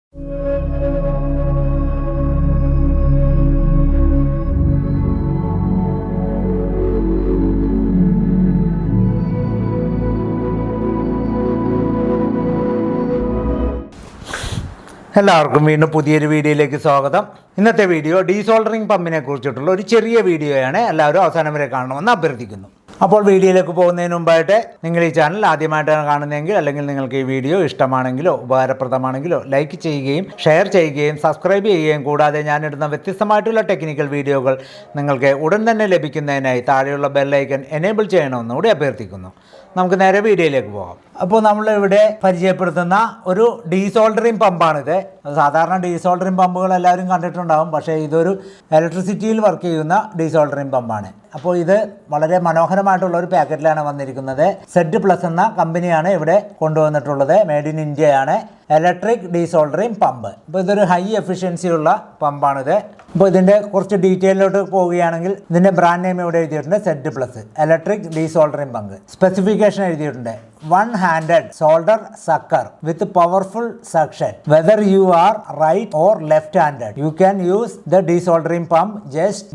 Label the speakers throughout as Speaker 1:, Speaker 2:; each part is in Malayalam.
Speaker 1: എല്ലാവർക്കും വീണ്ടും പുതിയൊരു വീഡിയോയിലേക്ക് സ്വാഗതം. ഇന്നത്തെ വീഡിയോ ഡീസോൾഡറിംഗ് പമ്പിനെ കുറിച്ചിട്ടുള്ള ഒരു ചെറിയ വീഡിയോയാണ്. എല്ലാവരും അവസാനം വരെ കാണണമെന്ന് അഭ്യർത്ഥിക്കുന്നു. അപ്പോൾ വീഡിയോയിലേക്ക് പോകുന്നതിന് മുമ്പായിട്ട് നിങ്ങൾ ഈ ചാനൽ ആദ്യമായിട്ടാണ് കാണുന്നതെങ്കിൽ, അല്ലെങ്കിൽ നിങ്ങൾക്ക് ഈ വീഡിയോ ഇഷ്ടമാണെങ്കിലോ ഉപകാരപ്രദമാണെങ്കിലോ ലൈക്ക് ചെയ്യുകയും ഷെയർ ചെയ്യുകയും സബ്സ്ക്രൈബ് ചെയ്യുകയും കൂടാതെ ഞാനിടുന്ന വ്യത്യസ്തമായിട്ടുള്ള ടെക്നിക്കൽ വീഡിയോകൾ നിങ്ങൾക്ക് ഉടൻ തന്നെ ലഭിക്കുന്നതിനായി താഴെയുള്ള ബെല്ലൈക്കൺ എനേബിൾ ചെയ്യണമെന്നുകൂടി അഭ്യർത്ഥിക്കുന്നു. നമുക്ക് നേരെ വീഡിയോയിലേക്ക് പോകാം. അപ്പോൾ നമ്മളിവിടെ പരിചയപ്പെടുത്തുന്ന ഒരു ഡീസോൾഡറിംഗ് പമ്പാണിത്. സാധാരണ ഡീസോൾഡറിംഗ് പമ്പുകൾ എല്ലാവരും കണ്ടിട്ടുണ്ടാകും, പക്ഷേ ഇതൊരു ഇലക്ട്രിസിറ്റിയിൽ വർക്ക് ചെയ്യുന്ന ഡീസോൾഡറിംഗ് പമ്പാണ്. അപ്പോൾ ഇത് വളരെ മനോഹരമായിട്ടുള്ള ഒരു പാക്കറ്റിലാണ് വന്നിരിക്കുന്നത്. സെഡ് പ്ലസ് എന്ന കമ്പനിയാണ് ഇവിടെ കൊണ്ടുവന്നിട്ടുള്ളത്. മെയ്ഡ് ഇൻ ഇന്ത്യയാണ്. Electric desoldering pump. അപ്പോൾ ഇതൊരു ഹൈ എഫിഷ്യൻസി ഉള്ള പമ്പാണിത്. അപ്പോൾ ഇതിൻ്റെ കുറച്ച് ഡീറ്റെയിലോട്ട് പോവുകയാണെങ്കിൽ ഇതിൻ്റെ ബ്രാൻഡ് നെയിം ഇവിടെ എഴുതിയിട്ടുണ്ട്, Z plus electric desoldering pump. Specification എഴുതിയിട്ടുണ്ട്, one-handed solder sucker with powerful suction. Whether you are right or left-handed, you can use the desoldering pump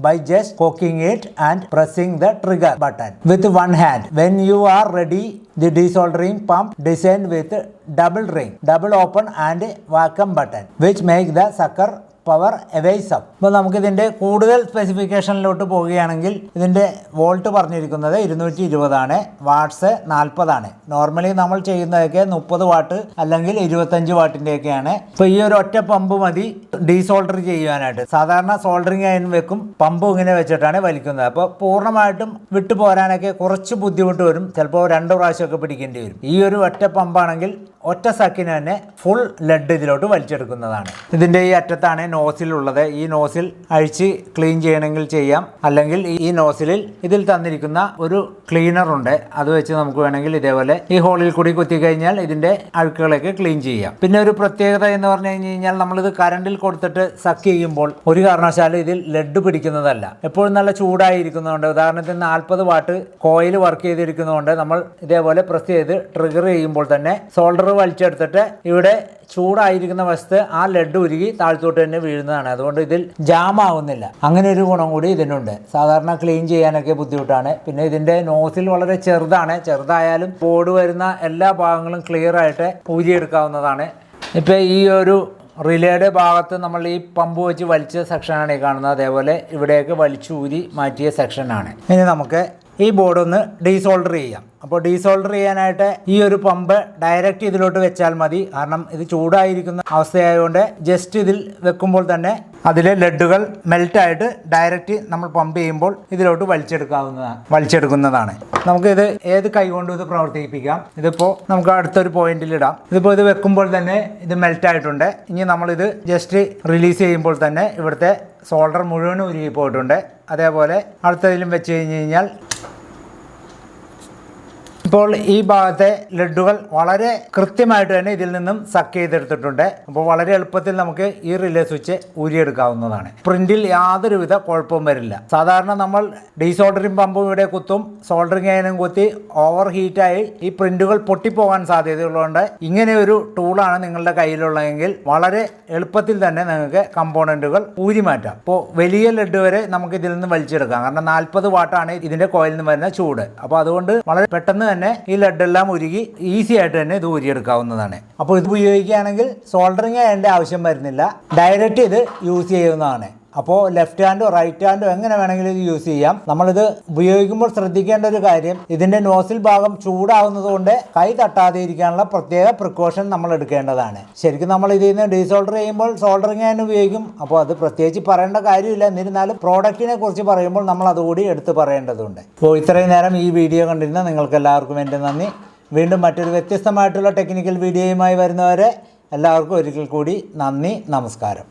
Speaker 1: by cocking it and pressing the trigger button with one hand. When you are ready, the desoldering pump designed with double ring, double open and vacuum button, which make the sucker power എവേസപ്പ്. അപ്പോൾ നമുക്കിതിൻ്റെ കൂടുതൽ സ്പെസിഫിക്കേഷനിലോട്ട് പോവുകയാണെങ്കിൽ ഇതിൻ്റെ വോൾട്ട് പറഞ്ഞിരിക്കുന്നത് 220 വാട്ട്സ് 40. നോർമലി നമ്മൾ ചെയ്യുന്നതൊക്കെ 30 വാട്ട് അല്ലെങ്കിൽ 25 വാട്ടിൻ്റെയൊക്കെയാണ്. ഇപ്പോൾ ഈ ഒരു ഒറ്റ പമ്പ് മതി ഡീസോൾഡർ ചെയ്യാനായിട്ട്. സാധാരണ സോൾഡറിങ് അയൺ വെക്കും, പമ്പ് ഇങ്ങനെ വെച്ചിട്ടാണ് വലിക്കുന്നത്. അപ്പോൾ പൂർണ്ണമായിട്ടും വിട്ടു പോരാനൊക്കെ കുറച്ച് ബുദ്ധിമുട്ട് വരും, ചിലപ്പോൾ 2 പ്രാവശ്യമൊക്കെ പിടിക്കേണ്ടി വരും. ഈ ഒരു ഒറ്റ പമ്പാണെങ്കിൽ ഒറ്റ സക്കിന് തന്നെ ഫുൾ ലെഡ് ഇതിലോട്ട് വലിച്ചെടുക്കുന്നതാണ്. ഇതിൻ്റെ ഈ അറ്റത്താണ് നോസിൽ ഉള്ളത്. ഈ നോസിൽ അഴിച്ച് ക്ലീൻ ചെയ്യണമെങ്കിൽ ചെയ്യാം, അല്ലെങ്കിൽ ഈ നോസിലിൽ ഇതിൽ തന്നിരിക്കുന്ന ഒരു ക്ലീനർ ഉണ്ട്, അത് വെച്ച് നമുക്ക് വേണമെങ്കിൽ ഇതേപോലെ ഈ ഹോളിൽ കൂടി കുത്തി കഴിഞ്ഞാൽ ഇതിൻ്റെ അഴുക്കുകളൊക്കെ ക്ലീൻ ചെയ്യാം. പിന്നെ ഒരു പ്രത്യേകത എന്ന് പറഞ്ഞു കഴിഞ്ഞാൽ നമ്മളിത് കറണ്ടിൽ കൊടുത്തിട്ട് സക്ക് ചെയ്യുമ്പോൾ ഒരു കാരണവശാലും ഇതിൽ ലെഡ് പിടിക്കുന്നതല്ല. എപ്പോഴും നല്ല ചൂടായിരിക്കുന്നതുകൊണ്ട്, ഉദാഹരണത്തിന് 40 വാട്ട് കോയിൽ വർക്ക് ചെയ്തിരിക്കുന്നതുകൊണ്ട് നമ്മൾ ഇതേപോലെ പ്രസ് ചെയ്ത് ട്രിഗർ ചെയ്യുമ്പോൾ തന്നെ സോൾഡർ വലിച്ചെടുത്തിട്ട് ഇവിടെ ചൂടായിരിക്കുന്ന വശത്ത് ആ ലെഡ് ഉരുകി താഴ്ത്തോട്ട് തന്നെ വീഴുന്നതാണ്. അതുകൊണ്ട് ഇതിൽ ജാം ആവുന്നില്ല. അങ്ങനെ ഒരു ഗുണം കൂടി ഇതിനുണ്ട്. സാധാരണ ക്ലീൻ ചെയ്യാനൊക്കെ ബുദ്ധിമുട്ടാണ്. പിന്നെ ഇതിൻ്റെ നോസിൽ വളരെ ചെറുതാണ്. ചെറുതായാലും ബോർഡ് വരുന്ന എല്ലാ ഭാഗങ്ങളും ക്ലിയർ ആയിട്ട് ഊരിയെടുക്കാവുന്നതാണ്. ഇപ്പോൾ ഈ ഒരു റിലേയുടെ ഭാഗത്ത് നമ്മൾ ഈ പമ്പ് വെച്ച് വലിച്ച സെക്ഷനാണ് ഈ കാണുന്നത്. അതേപോലെ ഇവിടെയൊക്കെ വലിച്ചൂരി മാറ്റിയ സെക്ഷനാണ്. ഇനി നമുക്ക് ഈ ബോർഡ് ഒന്ന് ഡീസോൾഡർ ചെയ്യാം. അപ്പോൾ ഡീസോൾഡർ ചെയ്യാനായിട്ട് ഈ ഒരു പമ്പ് ഡയറക്റ്റ് ഇതിലോട്ട് വെച്ചാൽ മതി. കാരണം ഇത് ചൂടായിരിക്കുന്ന അവസ്ഥയായതുകൊണ്ട് ജസ്റ്റ് ഇതിൽ വെക്കുമ്പോൾ തന്നെ അതിലെ ലെഡുകൾ മെൽറ്റായിട്ട് ഡയറക്റ്റ് നമ്മൾ പമ്പ് ചെയ്യുമ്പോൾ ഇതിലോട്ട് വലിച്ചെടുക്കുന്നതാണ്. നമുക്കിത് ഏത് കൈ കൊണ്ടും ഇത് പ്രവർത്തിപ്പിക്കാം. ഇതിപ്പോൾ നമുക്ക് അടുത്തൊരു പോയിന്റിലിടാം. ഇതിപ്പോൾ ഇത് വെക്കുമ്പോൾ തന്നെ ഇത് മെൽറ്റായിട്ടുണ്ട്. ഇനി നമ്മളിത് ജസ്റ്റ് റിലീസ് ചെയ്യുമ്പോൾ തന്നെ ഇവിടുത്തെ സോൾഡർ മുഴുവനും ഉരുകി പോയിട്ടുണ്ട്. അതേപോലെ അടുത്തതിലും വെച്ച് കഴിഞ്ഞ് കഴിഞ്ഞാൽ ഇപ്പോൾ ഈ ഭാഗത്തെ ലെഡുകൾ വളരെ കൃത്യമായിട്ട് തന്നെ ഇതിൽ നിന്നും സക്ക് ചെയ്തെടുത്തിട്ടുണ്ട്. അപ്പോൾ വളരെ എളുപ്പത്തിൽ നമുക്ക് ഈ റിലേ സ്വിച്ച് ഊരിയെടുക്കാവുന്നതാണ്. പ്രിന്റിൽ യാതൊരുവിധ കുഴപ്പവും വരില്ല. സാധാരണ നമ്മൾ ഡീസോൾഡറിംഗ് പമ്പും ഇവിടെ കുത്തും, സോൾഡറിംഗ് അയനും കുത്തി ഓവർ ഹീറ്റായി ഈ പ്രിന്റുകൾ പൊട്ടിപ്പോകാൻ സാധ്യതയുള്ളതുകൊണ്ട് ഇങ്ങനെ ഒരു ടൂളാണ് നിങ്ങളുടെ കയ്യിലുള്ളതെങ്കിൽ വളരെ എളുപ്പത്തിൽ തന്നെ നിങ്ങൾക്ക് കമ്പോണന്റുകൾ ഊരി മാറ്റാം. ഇപ്പോൾ വലിയ ലെഡ് വരെ നമുക്ക് ഇതിൽ നിന്ന് വലിച്ചെടുക്കാം. കാരണം 40 വാട്ടാണ് ഇതിന്റെ കോയിലിൽ നിന്ന് വരുന്ന ചൂട്. അപ്പോൾ അതുകൊണ്ട് വളരെ പെട്ടെന്ന് തന്നെ ഈ ലെഡ് എല്ലാം ഉരുകി ഈസി ആയിട്ട് തന്നെ ഇത് ഊരിയെടുക്കാവുന്നതാണ്. അപ്പോൾ ഇത് ഉപയോഗിക്കുകയാണെങ്കിൽ സോൾഡറിങ് ചെയ്യേണ്ട ആവശ്യം വരുന്നില്ല, ഡയറക്റ്റ് ഇത് യൂസ് ചെയ്യുന്നതാണ്. അപ്പോൾ ലെഫ്റ്റ് ഹാൻഡോ റൈറ്റ് ഹാൻഡോ എങ്ങനെ വേണമെങ്കിലും ഇത് യൂസ് ചെയ്യാം. നമ്മളിത് ഉപയോഗിക്കുമ്പോൾ ശ്രദ്ധിക്കേണ്ട ഒരു കാര്യം, ഇതിൻ്റെ നോസിൽ ഭാഗം ചൂടാവുന്നത് കൊണ്ട് കൈ തട്ടാതെ ഇരിക്കാനുള്ള പ്രത്യേക പ്രിക്കോഷൻ നമ്മൾ എടുക്കേണ്ടതാണ്. ശരിക്കും നമ്മൾ ഇതിൽ നിന്ന് ഡീസോൾഡർ ചെയ്യുമ്പോൾ സോൾഡറിങ് അയൺ ഉപയോഗിക്കും. അപ്പോൾ അത് പ്രത്യേകിച്ച് പറയേണ്ട കാര്യമില്ല. എന്നിരുന്നാലും പ്രോഡക്റ്റിനെ കുറിച്ച് പറയുമ്പോൾ നമ്മൾ അതുകൂടി എടുത്ത് പറയേണ്ടതുണ്ട്. അപ്പോൾ ഇത്രയും നേരം ഈ വീഡിയോ കണ്ടിരുന്ന നിങ്ങൾക്ക് എല്ലാവർക്കും എൻ്റെ നന്ദി. വീണ്ടും മറ്റൊരു വ്യത്യസ്തമായിട്ടുള്ള ടെക്നിക്കൽ വീഡിയോയുമായി വരുന്നവരെ എല്ലാവർക്കും ഒരിക്കൽ കൂടി നന്ദി, നമസ്കാരം.